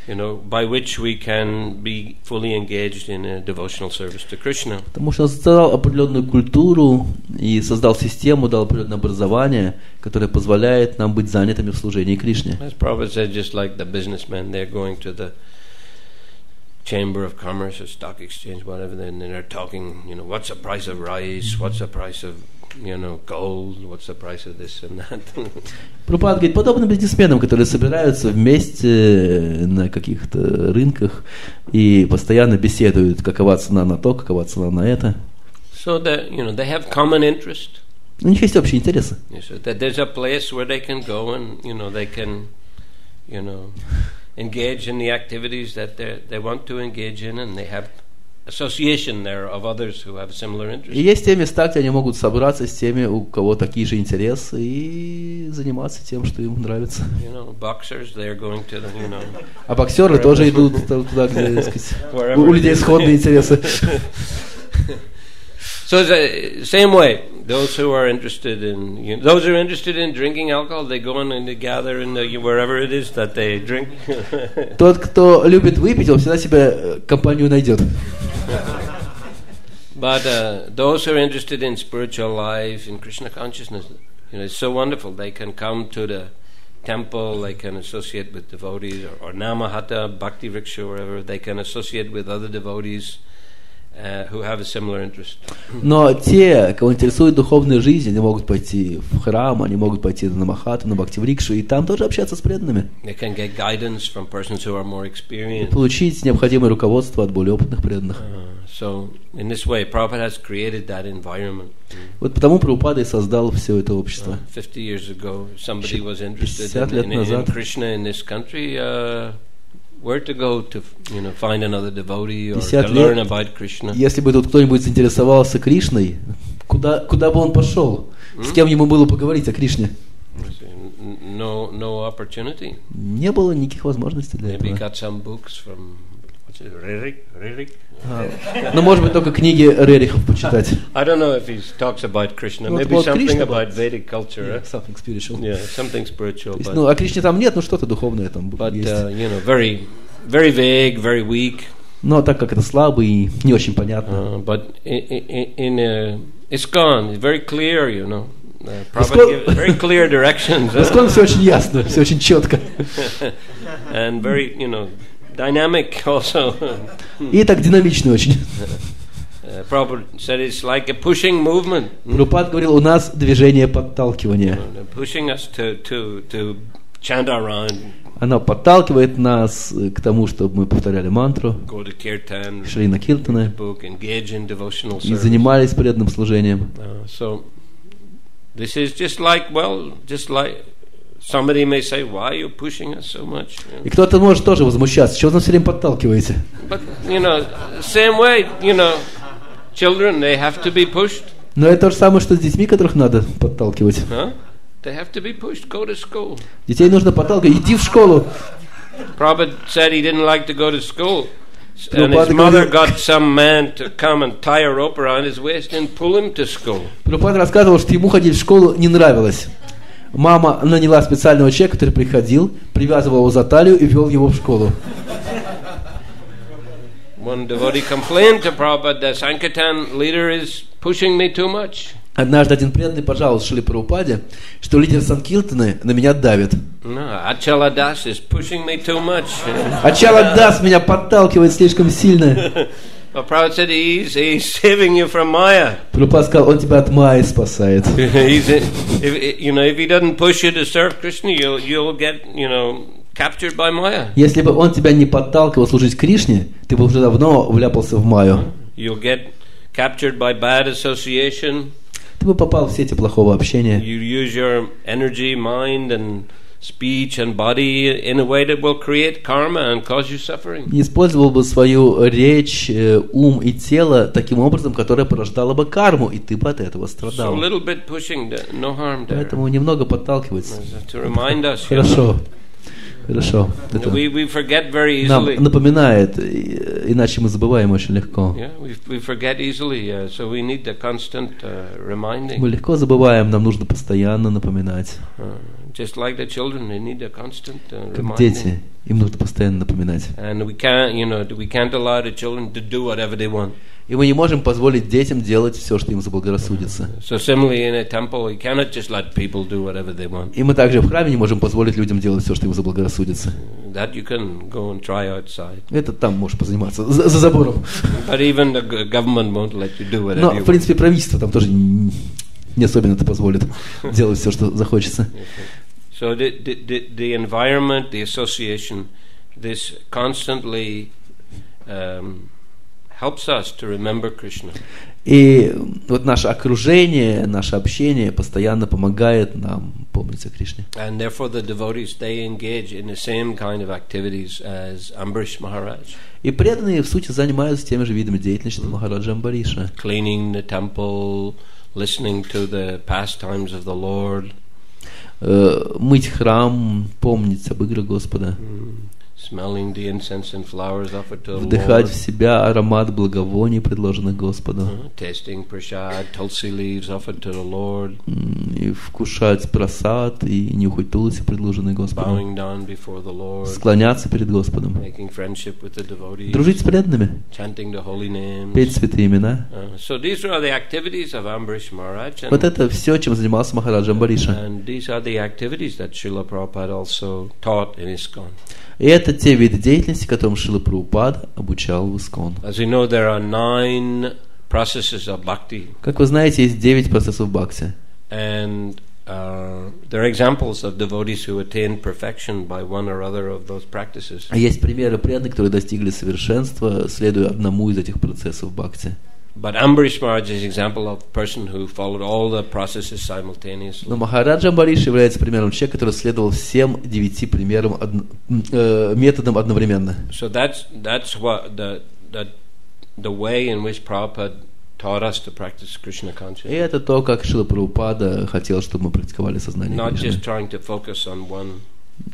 by which we can be fully engaged in a devotional service to Krishna. Потому что он создал определенную культуру и создал систему, дал определенное образование, которое позволяет нам быть занятыми в служении Кришне. As Prabhupada said, just like the businessmen, they're going to the Chamber of Commerce or Stock Exchange, whatever, and they're talking, what's the price of rice, what's the price of gold, what's the price of this and that. Прабхупада говорит, подобно бизнесменам, которые собираются вместе на каких-то рынках и постоянно беседуют, какова цена на то, какова цена на это. So that, they have common interest. У них есть общие интересы. So that there's a place where they can go and, they can, engage in the activities that they want to engage in, and they have association there of others who have similar interests. И есть те места, где они могут собраться с теми, у кого такие же интересы, и заниматься тем, что им нравится. Boxers, they're going to the, А боксеры тоже идут туда, где, так сказать, у людей сходные интересы. So the same way, those who are interested in, those who are interested in drinking alcohol, they go in and they gather in wherever it is that they drink. Тот, кто любит выпить, он всегда себе компанию найдет. But those who are interested in spiritual life, in Krishna consciousness, it's so wonderful. They can come to the temple, they can associate with devotees, or Namahata, Bhakti Vriksha, wherever. They can associate with other devotees. who have a similar interest. Но те, кого интересует духовная жизнь, они могут пойти в храм, они могут пойти на Махату, на Бхактиврикшу, и там тоже общаться с преданными. They can get guidance from persons who are more experienced. Получить необходимое руководство от более опытных преданных. So, in this way, Prabhupada has created that environment. Вот потому Прабхупада и создал все это общество. 50 years ago, somebody was interested in Krishna in this country. Where to go to, find another devotee or to learn about Krishna? Если бы тут кто-нибудь заинтересовался Кришной, куда бы он пошел? С кем ему было поговорить о Кришне? No opportunity. Не было никаких возможностей для этого. Maybe got some books from Ririk. Ну, может быть, только книги Рерихов почитать. I don't know if he talks about Krishna. Maybe something about Vedic culture. Something spiritual. Yeah, something spiritual. Ну, о Кришне там нет, но что-то духовное там есть. But, very, very vague, very weak. Но так как это слабо и не очень понятно. But in ISKCON, it's very clear, very clear directions. В ISKCON все очень ясно, все очень четко. And very, dynamic also. И так динамично очень. Prabhupada said it's like a pushing movement. Прабхупад говорил, у нас движение подталкивания. Pushing us to chant our rhyme. Оно подталкивает нас к тому, чтобы мы повторяли мантру, шли на киртаны и занимались преданным служением. So this is just like somebody may say, why are you pushing us so much? И кто-то может тоже возмущаться, чего вы нас все время подталкиваете? But, same way, children, they have to be pushed. Но это то же самое, что с детьми, которых надо подталкивать. They have to be pushed. Go to school. Детей нужно подталкивать. Иди в школу. Prabhupada said he didn't like to go to school. And his mother got some man to come and tie a rope around his waist and pull him to school. Прабхупада рассказывал, что ему ходить в школу не нравилось. Мама наняла специального человека, который приходил, привязывал его за талию и вел его в школу. One devotee complained to Prabhupada that Sankirtan leader is pushing me too much. Однажды один преданный пожаловался Шриле Прабхупаде, что лидер Санкиртаны на меня давит. Ачала Дас is pushing me too much. Ачала Дас меня подталкивает слишком сильно. But Prabhupada said he's saving you from Maya. Прабхупада сказал, он тебя от Майи спасает. If he doesn't push you to serve Krishna, you'll get, captured by Maya. Если бы он тебя не подталкивал служить Кришне, ты бы уже давно вляпался в Майю. You'll get captured by bad association. Ты бы попал в сети плохого общения. You use your energy, mind and speech and body in a way that will create karma and cause you suffering. И использовал бы свою речь, ум и тело таким образом, которое порождало бы карму, и ты бы от этого страдал. So a little bit pushing, no harm there. Поэтому немного подталкивать. To remind us. Хорошо. Хорошо. Это we forget very easily. Нам напоминает, иначе мы забываем очень легко. Yeah, we forget easily, so we need a constant reminding. Мы легко забываем, нам нужно постоянно напоминать. Just like the children, they need a constant reminding. Как дети, им нужно постоянно напоминать. And we can't allow the children to do whatever they want. И мы не можем позволить детям делать все, что им заблагорассудится. So similarly in a temple, you cannot just let people do whatever they want. И мы также в храме не можем позволить людям делать все, что им заблагорассудится. That you can go and try outside. Это там можешь позаниматься за забором. But even the government won't let you do whatever you want. Но в принципе правительство там тоже не особенно это позволит делать все, что захочется. So the environment, the association, this constantly helps us to remember Krishna. И вот наше окружение, наше общение постоянно помогает нам помнить о Кришне. And therefore the devotees, they engage in the same kind of activities as Ambarish Maharaj. И преданные в сути занимаются теми же видами деятельности, что Махараджа Амбариша. Cleaning the temple, listening to the pastimes of the Lord. Мыть храм, помнить об играх Господа. Smelling the incense and flowers offered to the Lord. Вдыхать в себя аромат благовоний, предложенных Господу. Tasting prasad, tulsi leaves offered to the Lord. И вкушать прасад и нюхать тулси, предложенные Господу. Bowing down before the Lord. Склоняться перед Господом. Making friendship with the devotees. Дружить с преданными. Chanting the holy names. Петь святые имена. So these are the activities of Ambarish Maharaj. Вот это все, чем занимался Махараджа Амбариша. And these are the activities that Srila Prabhupada also taught in ISKCON. И это это те виды деятельности, которым Шрила Прабхупада обучал в Искон. As we know, there are 9 processes of bhakti. Как вы знаете, есть 9 процессов бхакти. And there are examples of devotees who attained perfection by one or other of those practices. Есть примеры преданных, которые достигли совершенства, следуя одному из этих процессов бхакти. But Ambarish Maharaj is an example of a person who followed all the processes simultaneously. Но Махараджа Амбариш является примером человека, который следовал всем 9 примерам методам одновременно. So that's what the way in which Prabhupada taught us to practice Krishna consciousness. И это то, как Шрила Прабхупада хотел, чтобы мы практиковали сознание Not Кришны. just trying to focus on one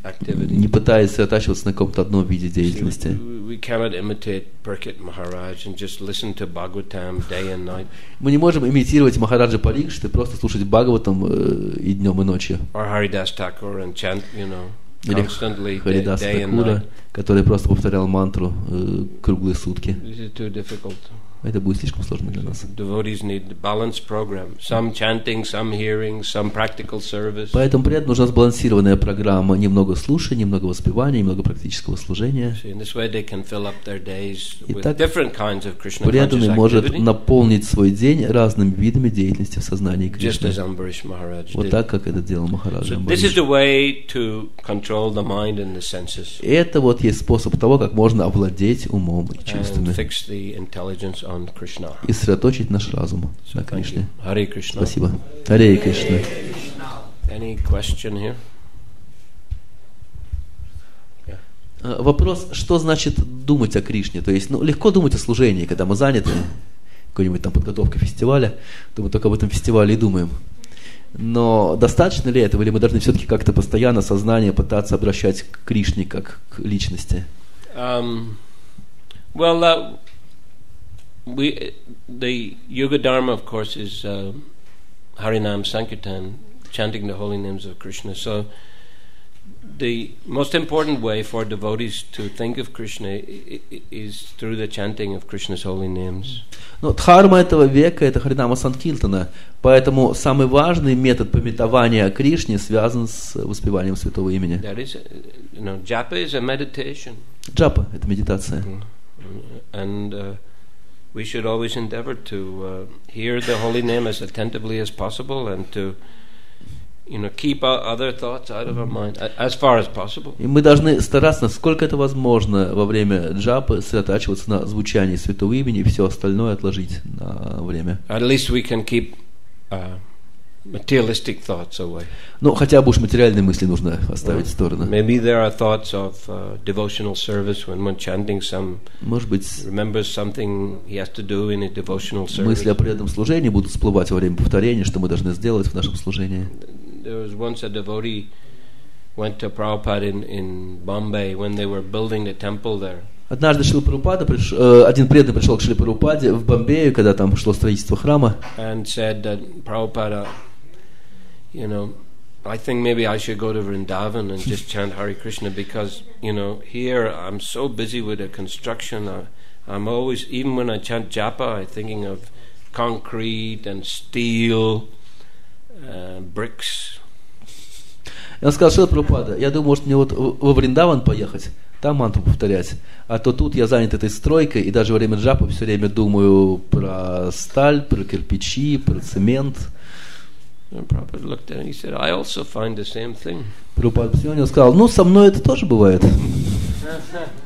activity. Не пытаясь сосредотачиваться на каком-то одном виде деятельности. We cannot imitate Parikshit Maharaj and just listen to Bhagavatam day and night. Мы не можем имитировать Махараджа Парикшита и просто слушать Бхагаватам и днем, и ночью. Or Haridas Thakur and chant, Или constantly Харидас day and Такура, night. который просто повторял мантру круглые сутки. This is too difficult. Это будет слишком сложно для нас. Devotees need a balanced program. Some chanting, some hearing, some practical service. Поэтому преданным нужна сбалансированная программа. Немного слушания, немного воспевания, немного практического служения. In this way they can fill up their days with Итак, different kinds of Krishna conscious преданный может activity. наполнить свой день разными видами деятельности в сознании Just Кришны. as Ambarish Maharaj Вот did. так, как это делал Махараджа So this is Амбариш. the way to control the mind and the senses Это вот есть способ того, как можно овладеть умом и and чувствами fix the intelligence on Krishna. и сосредоточить наш разум на Thank you. Кришне. Hare Krishna. Спасибо. Харе Кришна. Any question here? Вопрос, что значит думать о Кришне? То есть, легко думать о служении, когда мы заняты какой-нибудь там подготовкой фестиваля, то мы только об этом фестивале и думаем. Но достаточно ли этого, или мы должны все-таки как-то постоянно сознание пытаться обращать к Кришне как к личности? The Yoga Dharma, of course, is Harinam Sankirtan, chanting the holy names of Krishna. So the most important way for devotees to think of Krishna is through the chanting of Krishna's holy names. Но дхарма этого века – это Харинама Санкиртана, поэтому самый важный метод памятования о Кришне связан с воспеванием святого имени. That is, japa is a meditation. Джапа – это медитация. And we should always endeavor to hear the holy name as attentively as possible and to keep other thoughts out of our mind as far as possible. И мы должны стараться, насколько это возможно, во время джапы сосредотачиваться на звучании святого имени и все остальное отложить на время. At least we can keep materialistic thoughts away. Ну, хотя бы уж материальные мысли нужно оставить в сторону. Maybe there are thoughts of devotional service when one chanting Может быть, remembers something he has to do in a devotional service. мысли о преданном служении будут всплывать во время повторения, что мы должны сделать в нашем служении. There was once a devotee went to Prabhupada in Bombay when they were building the temple there. Однажды один преданный пришел к Шриле Прабхупаде в Бомбею, когда там шло строительство храма. And said that Prabhupada, I think maybe I should go to Vrindavan and just chant Hare Krishna because, here I'm so busy with the construction. I'm always, even when I chant japa, I'm thinking of concrete and steel, bricks. И он сказал: Шрила Прабхупада, я думаю, может мне вот во Вриндаван поехать, там мантру повторять. А то тут я занят этой стройкой, и даже во время джапа все время думаю про сталь, про кирпичи, про цемент. Prabhupada looked at him and he said, I also find the same thing. Прабхупада посмотрел и сказал: со мной это тоже бывает.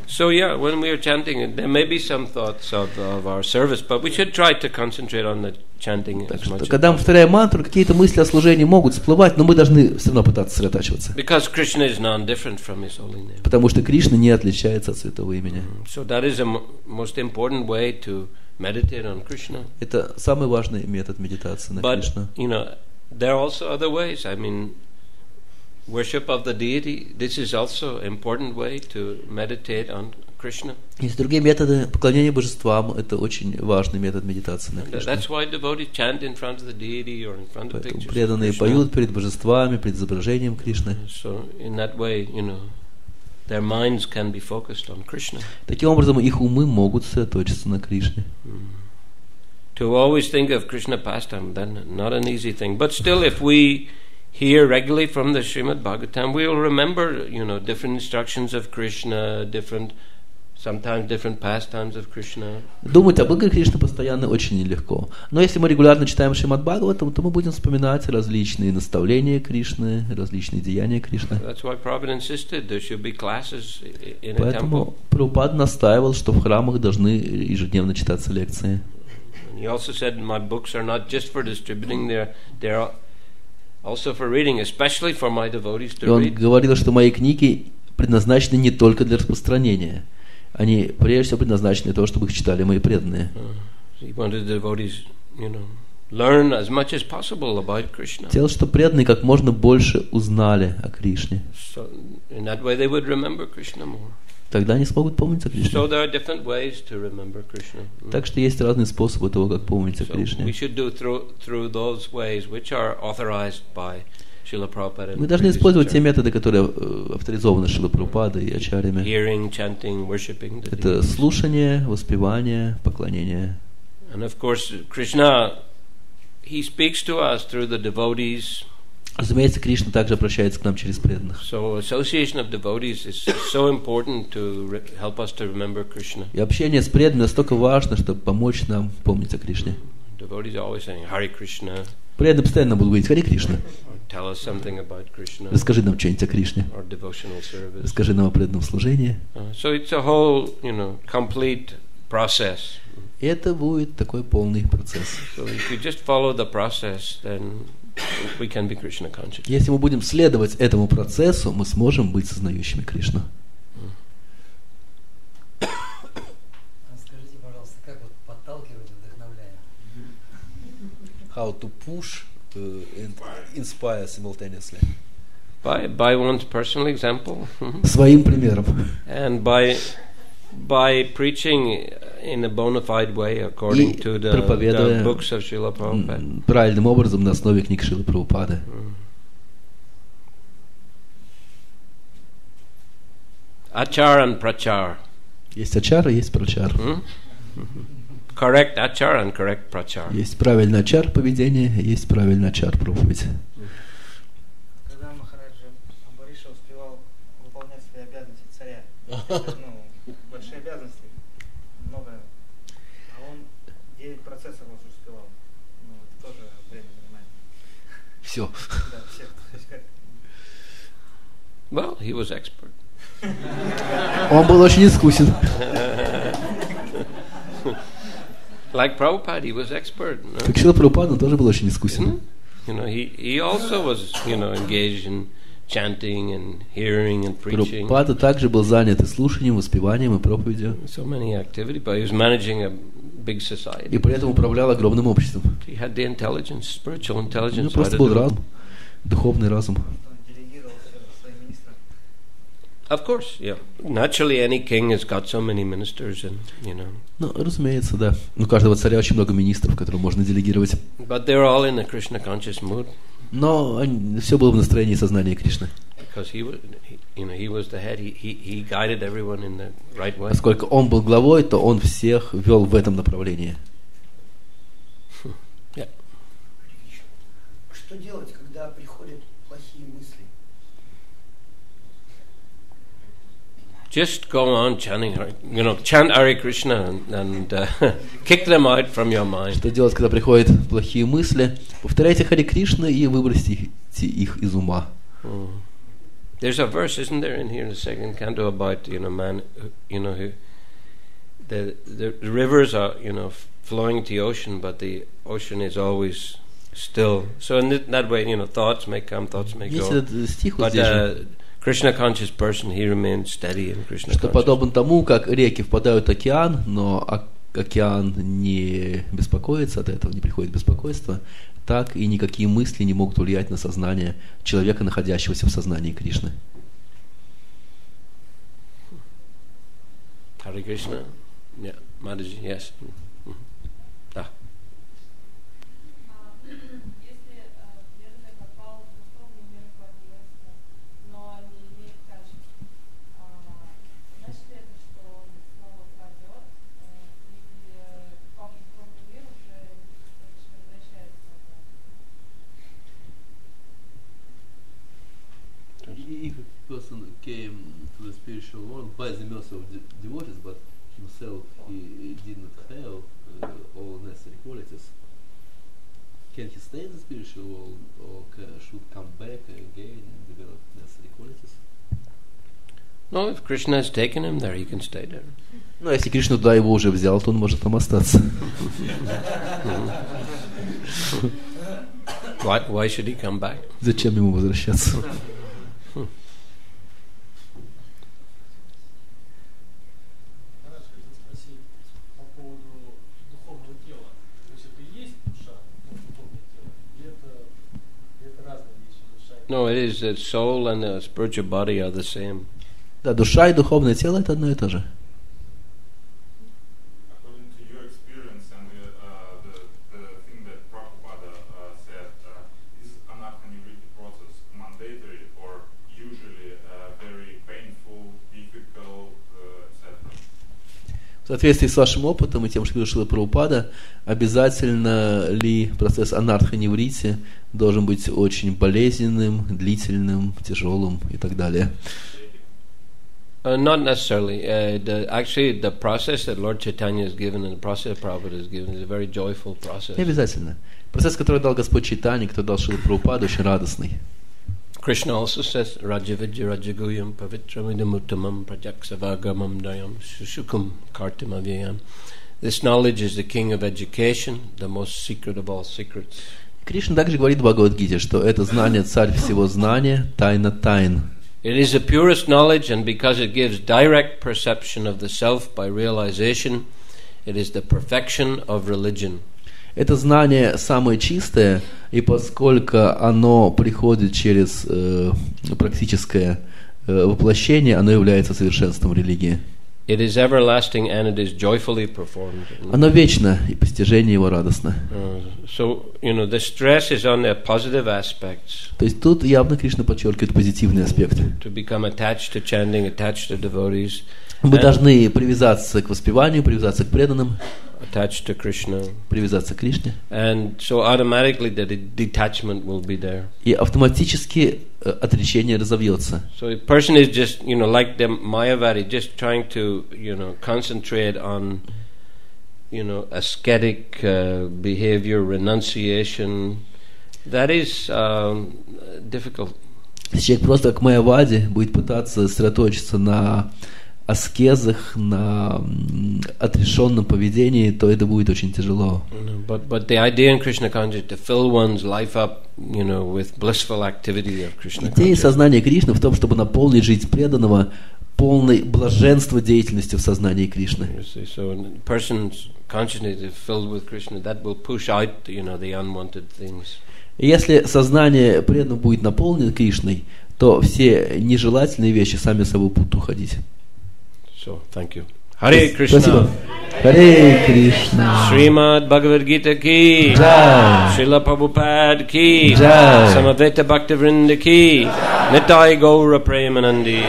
So yeah, when we are chanting, there may be some thoughts of our service, but we should try to concentrate on the chanting as much as Когда мы повторяем мантру, какие-то мысли о служении могут всплывать, но мы должны все равно пытаться сосредотачиваться. Because Krishna is non-different from His holy name. Потому что Кришна не отличается от святого имени. So that is the most important way to meditate on Krishna. Это самый важный метод медитации на Кришну. But, there are also other ways. I mean, worship of the deity, this is also an important way to meditate on Krishna. Есть другие методы поклонения божествам, это очень важный метод медитации на Кришну. That's why devotees chant in front of the deity or in front of Поэтому pictures преданные of Krishna. поют перед божествами, перед изображением Кришны. So in that way, their minds can be focused on Krishna. Таким образом, их умы могут сосредоточиться на Кришне. To always think of Krishna pastime, then not an easy thing. But still, if we hear regularly from the Srimad Bhagavatam, we will remember, different instructions of Krishna, sometimes different pastimes of Krishna. Думать об играх Кришны постоянно очень нелегко. Но если мы регулярно читаем Шримад Бхагаватам, то мы будем вспоминать различные наставления Кришны, различные деяния Кришны. Поэтому Прабхупада настаивал, что в храмах должны ежедневно читаться лекции. He also said, my books are not just for distributing, they're also for reading, especially for my devotees to read. И он говорил, что мои книги предназначены не только для распространения. Они прежде всего предназначены для того, чтобы их читали мои преданные. He wanted the devotees, learn as much as possible about Krishna. Хотел, чтобы преданные как можно больше узнали о Кришне. So in that way they would remember Krishna more. Тогда они смогут помнить о Кришне. So there are different ways to remember Krishna. Так что есть разные способы того, как помнить о Кришне. We should do through those ways which are authorized by Шрила Прабхупады. Мы должны использовать те методы, которые авторизованы Шрилой Прабхупадой и ачарьями. Hearing, chanting, worshiping. Это слушание, воспевание, поклонение. And of course, Krishna, he speaks to us through the devotees. Разумеется, Кришна также обращается к нам через преданных. So association of devotees is so important to help us to remember Krishna. И общение с преданными настолько важно, чтобы помочь нам помнить о Кришне. Devotees are always saying Hare Krishna. Преданные постоянно будут говорить Харе Кришна. Tell us something about Krishna. Расскажи нам что-нибудь о Кришне. Or devotional service. Расскажи нам о преданном служении. So it's a whole, complete process. И это будет такой полный процесс. So if you just follow the process, then we can be Krishna conscious. Если мы будем следовать этому процессу, мы сможем быть сознающими Кришну. Скажите, пожалуйста, как вот подталкивать, вдохновляя? How to push and inspire simultaneously. By one's personal example. Своим примером. And by preaching in a bona fide way according to the books of Srila Prabhupada. Правильным образом на основе книг Шрилы Прабхупады. Achar and prachar. Есть ачар, есть прачар. Correct achar and correct prachar. Есть правильный ачар поведения, есть правильный ачар проповедь. Когда Махараджа Амбариша успевал выполнять свои обязанности царя, большие обязанности, много, а он 9 процессов уже успевал. Это тоже время занимает. Все. Да, все. Well, he was expert. Он был очень искусен. Like Prabhupada, he was expert. Как Шрила Прабхупада, он тоже был очень искусен. He also was, engaged in chanting and hearing and preaching. Прабхупада также был занят и слушанием, воспеванием и проповедью. So many activities, but he was managing a big society. И при этом управлял огромным обществом. He had the intelligence, spiritual intelligence. У него просто был разум, духовный разум. Of course, yeah. Naturally, any king has got so many ministers, and Ну, разумеется, да. У каждого царя очень много министров, которым можно делегировать. But they're all in a Krishna conscious mood. Но все было в настроении сознания Кришны. Because he was the head. He guided everyone in the right way. Поскольку он был главой, то он всех вел в этом направлении. Yeah. Что делать, когда приходят плохие мысли? Just go on chanting, chant Hare Krishna and kick them out from your mind. Что делать, когда приходят плохие мысли? Повторяйте Харе Кришна и выбросьте их из ума. There's a verse, isn't there, in here in the second canto about man, who the rivers are flowing to the ocean, but the ocean is always still. So in that way, thoughts may come, thoughts may go. But Krishna conscious person, he remains steady in Krishna conscious. Что подобно тому, как реки впадают в океан, но океан не беспокоится от этого, не приходит беспокойство, так и никакие мысли не могут влиять на сознание человека, находящегося в сознании Кришны. Hare Krishna. Yeah, Mataji, yes. Ah. came to the spiritual world by the mercy of devotees, but himself he did not have all necessary qualities. Can he stay in the spiritual world, or should come back again and develop necessary qualities? No, if Krishna has taken him there, he can stay there. Ну, если Кришна туда его уже взял, то он может там остаться. Why should he come back? Зачем ему возвращаться? No, it is the soul and the spiritual body are the same. Да, душа и духовное тело — это одно и то же. According to your experience and the thing that Prabhupada said, is anartha-nivritti process mandatory or usually very painful, difficult, etc.? В соответствии с вашим опытом и тем, что говорил Шрила Прабхупада, обязательно ли процесс анартха-ниврити должен быть очень болезненным, длительным, тяжелым и так далее? Not necessarily. Actually, the process that Lord Chaitanya has given and the process Prabhupada has given is a very joyful process. Не обязательно. Процесс, который дал Господь Чайтанья, который дал Шрила Прабхупада, очень радостный. Krishna also says, Rajavijya Rajaguyam Pavitramidam Uttamam Prajaksavagamam Dayam Sushukam Kartam Avyayam. This knowledge is the king of education, the most secret of all secrets. Кришна также говорит в Бхагавад-гите, что это знание царь всего знания, тайна тайн. It is the purest knowledge, and because it gives direct perception of the self by realization, it is the perfection of religion. Это знание самое чистое, и поскольку оно приходит через практическое воплощение, оно является совершенством религии. It is everlasting and it is joyfully performed. Оно вечно, и постижение его радостно. So, the stress is on the positive aspects. То есть тут явно Кришна подчеркивает позитивные аспекты. To become attached to chanting, attached to devotees. Мы должны привязаться к воспеванию, привязаться к преданным, attached to Krishna. Привязаться к Кришне. And so automatically the detachment will be there. И автоматически отречение разовьется. So a person is just, like the Mayavadi, just trying to, concentrate on, ascetic behavior, renunciation. That is difficult. Если человек просто как Майявади будет пытаться сосредоточиться на аскезах, на отрешенном поведении, то это будет очень тяжело. But the idea in Krishna consciousness to fill one's life up, with blissful activity of Krishna consciousness. Идея сознания Кришны в том, чтобы наполнить жизнь преданного полной блаженства деятельности в сознании Кришны. So a person's consciousness is filled with Krishna, that will push out, the unwanted things. И если сознание преданного будет наполнено Кришной, то все нежелательные вещи сами собой будут уходить. So, thank you. Харе Кришна. Спасибо. Харе Кришна. Шримад Бхагавад Гита ки. Джай. Шрила Прабхупад ки. Джай. Самавета Бхактивинда ки. Nitai Gaura Premanandi.